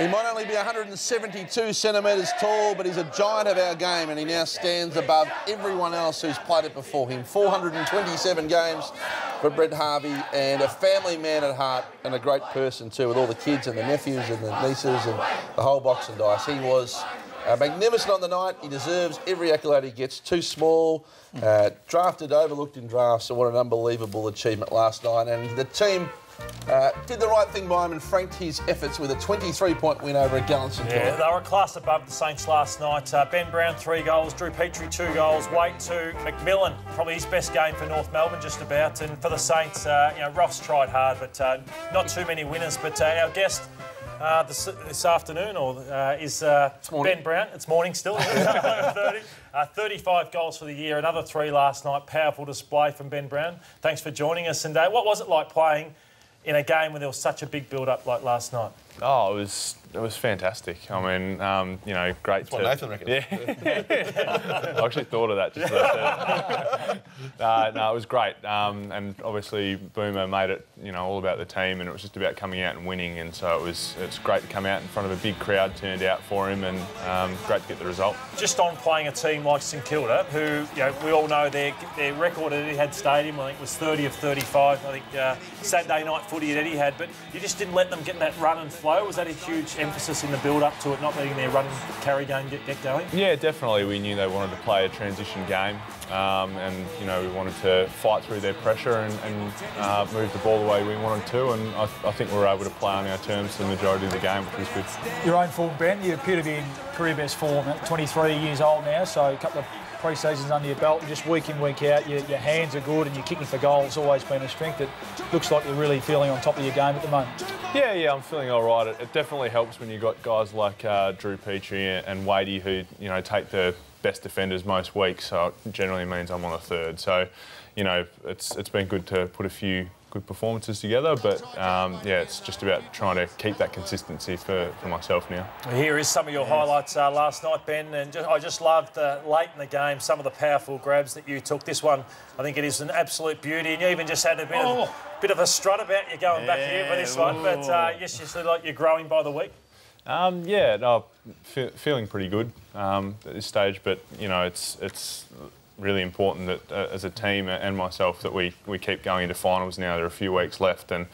He might only be 172 centimetres tall, but he's a giant of our game, and he now stands above everyone else who's played it before him. 427 games for Brett Harvey, and a family man at heart, and a great person too, with all the kids and the nephews and the nieces and the whole box and dice. He was magnificent on the night. He deserves every accolade he gets. Too small, drafted, overlooked in drafts, so what an unbelievable achievement last night. And the team did the right thing by him and franked his efforts with a 23-point win over a gallant St Kilda. Yeah, they were a class above the Saints last night. Ben Brown, 3 goals. Drew Petrie, 2 goals. Waite, 2. McMillan, probably his best game for North Melbourne, just about. And for the Saints, Ross tried hard, but not too many winners. But our guest this afternoon is Ben Brown. It's morning still. 35 goals for the year. Another 3 last night. Powerful display from Ben Brown. Thanks for joining us. And what was it like playing in a game where there was such a big build-up like last night? Oh, it was fantastic. I mean, great. That's what Nathan reckons. Yeah. I actually thought of that just as no, it was great. And obviously Boomer made it, all about the team, and it was just about coming out and winning. And so it's great to come out in front of a big crowd turned out for him, and great to get the result. Just on playing a team like St Kilda, who we all know their record at Etihad Stadium, I think was 30 of 35. I think Saturday night footy at Etihad, but you just didn't let them get that run and flow. Was that a huge emphasis in the build-up to it, not letting their run and carry game get going? Yeah, definitely. We knew they wanted to play a transition game, and we wanted to fight through their pressure and move the ball the way we wanted to, and I think we were able to play on our terms the majority of the game, which was good. Your own form, Ben, you appear to be in career best form. 23 years old now, so a couple of pre-seasons under your belt, and just week in, week out, your hands are good and you're kicking for goals. Always been a strength. It looks like you're really feeling on top of your game at the moment. Yeah, I'm feeling all right. It definitely helps when you've got guys like Drew Petrie and Wadey who, take the best defenders most weeks, so it generally means I'm on the third. So, it's been good to put a few good performances together, but it's just about trying to keep that consistency for myself now. Here is some of your highlights last night, Ben, and I just loved late in the game some of the powerful grabs that you took. This one, I think it is an absolute beauty, and you even just had a bit of a strut about you going back here for this one, but yes, you feel like you're growing by the week. Feeling pretty good at this stage, but it's really important that as a team and myself that we keep going into finals now. There are a few weeks left, and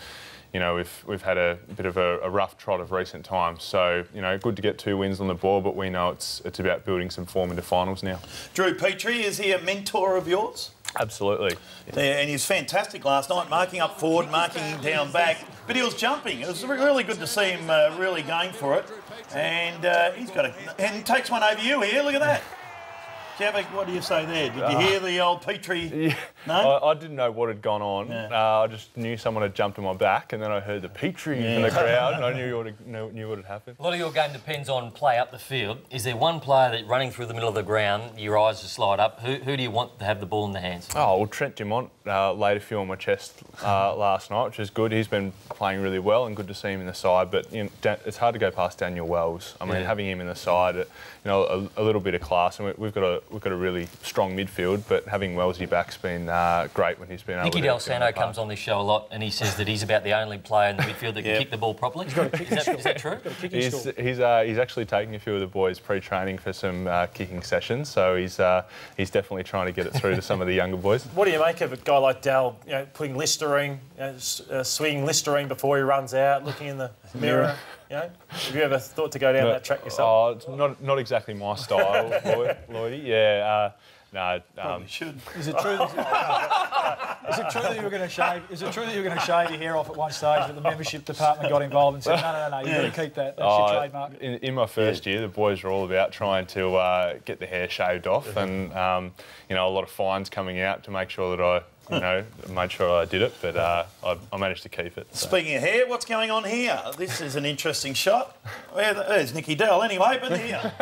we've had a bit of a rough trot of recent times. So good to get 2 wins on the board, but we know it's about building some form into finals now. Drew Petrie, is he a mentor of yours? Absolutely. Yeah, and he was fantastic last night, marking up forward, marking him down back, but he was jumping. It was really good to see him really going for it, and he takes one over you here. Look at that. What do you say there? Did you hear the old Petrie? Yeah. No? I didn't know what had gone on. Yeah. I just knew someone had jumped on my back, and then I heard the Petrie in the crowd, and I knew what had happened. A lot of your game depends on play up the field. Is there one player that running through the middle of the ground, your eyes just slide up? Who do you want to have the ball in the hands? Oh, well, Trent Dumont laid a few on my chest last night, which is good. He's been playing really well, and good to see him in the side, but it's hard to go past Daniel Wells. I mean, having him in the side, a little bit of class, and we've got a really strong midfield, but having Wellsy back's been great when he's been able to... Nicky Del Santo comes on this show a lot, and he says that he's about the only player in the midfield that can kick the ball properly. He's got a kicking is that true? He's actually taking a few of the boys pre-training for some kicking sessions, so he's definitely trying to get it through to some of the younger boys. What do you make of a guy like Dal, putting Listerine, swinging Listerine before he runs out, looking in the mirror? Have you ever thought to go down that track yourself? Oh, it's not exactly my style, Lloydie. Yeah, no. Probably should. Is it true? Is it true that you were going to shave? Is it true that you were going to shave your hair off at one stage, but the membership department got involved and said, no, you got to keep that. That's your trademark. In my first year, the boys were all about trying to get the hair shaved off, and a lot of fines coming out to make sure that I made sure I did it, but I managed to keep it. So. Speaking of hair, what's going on here? This is an interesting shot. There's Nicky Dell anyway, but here.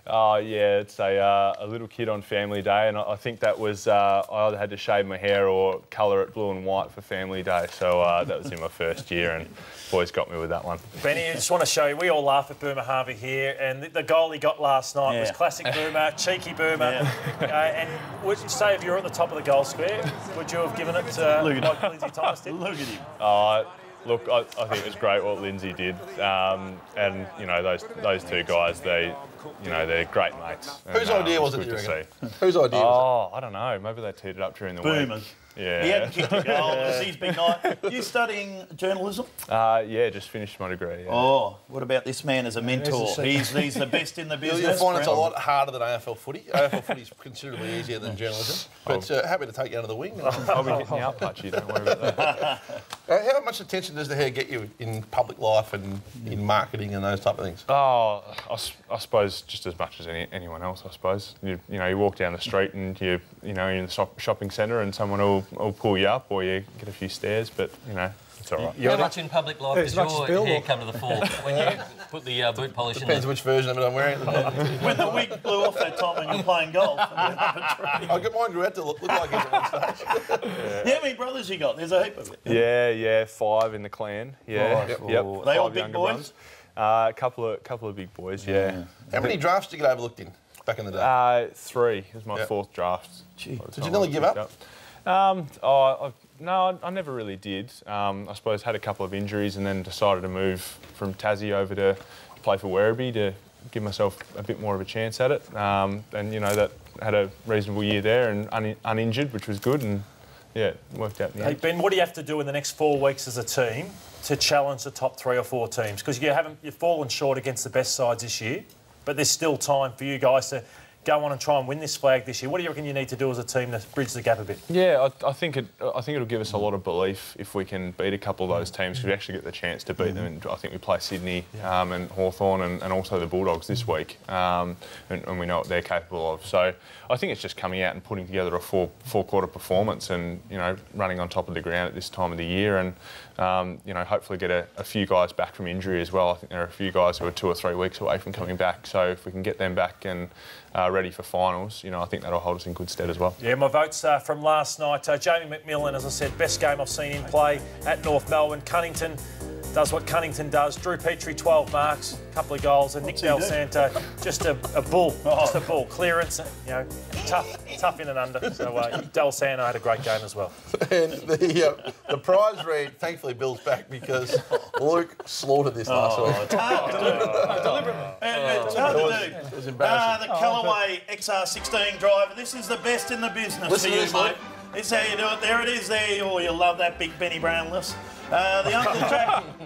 Yeah, it's a little kid on Family Day, and I think that was I either had to shave my hair or colour it blue and white for Family Day, so that was in my first year, and boys got me with that one. Benny, I just want to show you, we all laugh at Boomer Harvey here, and the goal he got last night was classic Boomer, cheeky Boomer, and would you say if you were at the top of the goal square, would you have given it like Lindsay Thomas did? Look at him. Look, I think it was great what Lindsay did, and you know those two guys, they're great mates. Whose idea was it? Good to see. Whose idea? Was I don't know. Maybe they teed it up during the Boomers. week. Yeah. He hadn't kicked a goal. It was his big night. You studying journalism? Yeah, just finished my degree. Yeah. Oh, what about this man as a mentor? He's the best in the business. You'll find it's a lot harder than AFL footy. AFL footy is considerably easier than journalism. But happy to take you under the wing. I'll be hitting you up, Hutchie. Don't worry about that. How much attention does the hair get you in public life and in marketing and those type of things? Oh, I suppose just as much as anyone else. I suppose you walk down the street and you're in the shopping centre and someone will pull you up or you get a few stares, but it's all right. How much in public life does your hair come to the fore when you put the boot polish in? Depends which version of it I'm wearing. When the wig blew off that time when you're playing golf. I got mine grew out to look like it at one stage. How many brothers you got? There's a heap of it. Yeah, 5 in the clan. Yeah, Yep. yep. They all 5 big younger boys? brothers. A couple of big boys. Yeah. How many drafts did you get overlooked in back in the day? 3. It was my Yep. 4th draft. Did you nearly give up? No, I never really did. I suppose had a couple of injuries and then decided to move from Tassie over to play for Werribee to give myself a bit more of a chance at it. And that had a reasonable year there and uninjured, which was good, and yeah, it worked out in the Hey end. Ben, what do you have to do in the next 4 weeks as a team to challenge the top 3 or 4 teams? Because you've fallen short against the best sides this year, but there's still time for you guys to go on and try and win this flag this year. What do you reckon you need to do as a team to bridge the gap a bit? Yeah, I think it'll give us a lot of belief if we can beat a couple of those teams, because we actually get the chance to beat them. And I think we play Sydney and Hawthorn and also the Bulldogs this week, and we know what they're capable of. So I think it's just coming out and putting together a four-quarter performance and running on top of the ground at this time of the year, and hopefully get a few guys back from injury as well. I think there are a few guys who are 2 or 3 weeks away from coming back. So if we can get them back and ready for finals, I think that'll hold us in good stead as well. Yeah, my votes from last night. Jamie McMillan, as I said, best game I've seen him play at North Melbourne. Cunnington does what Cunnington does. Drew Petrie, 12 marks, a couple of goals, and Nick Del Santo, just a bull, just a bull. Clearance, tough in and under. So Del Santo had a great game as well. And the prize read, thankfully Bill's back because Luke slaughtered this last week. It's hard to do. It's hard to do. It was embarrassing. The Callaway XR16 driver. This is the best in the business Listen for to you, this, mate. Luke. This is how you do it. There it is there. Oh, you'll love that big Benny Brown list. The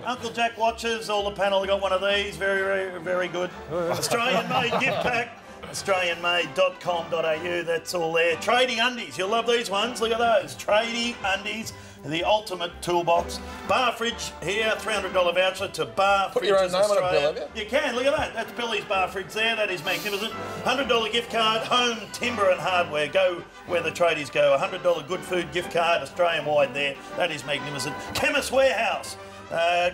Uncle Jack watches. All the panel got one of these. Very, very, very good. Australian-made gift pack. AustralianMade.com.au. That's all there. Tradie undies. You'll love these ones. Look at those. Tradie undies. The ultimate toolbox. Bar fridge here, $300 voucher to Bar Fridges Put your own name on it, Australia. Bill, have You can, look at that. That's Billy's Bar Fridge there. That is magnificent. $100 gift card, home, timber and hardware. Go where the tradies go. $100 good food gift card, Australian-wide there. That is magnificent. Chemist Warehouse.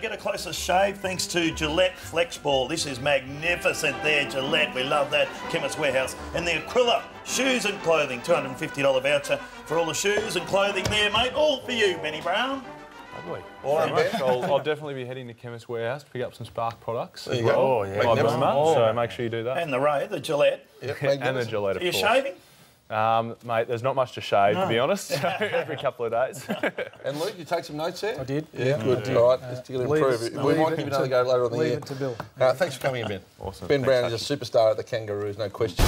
Get a closer shave thanks to Gillette Flexball. This is magnificent there, Gillette. We love that. Chemist Warehouse. And the Aquila shoes and clothing, $250 voucher for all the shoes and clothing there, mate. All for you, Benny Brown. Lovely. All right, Ben. I'll definitely be heading to Chemist Warehouse to pick up some Spark products. There you go. Oh, yeah. By Magnificent. Boomer, so make sure you do that. And the Ray, the Gillette. Yep, And the magnificent. Gillette, of Are you course. shaving? Mate, there's not much to shave, to be honest, so every couple of days. And Luke, you take some notes there? I did. Yeah, good. All right, just to improve it. We might give you another go later on the year. Leave it to Bill. Thanks for coming in, Ben. Awesome. Ben Thanks, Brown is a superstar at the Kangaroos, no question.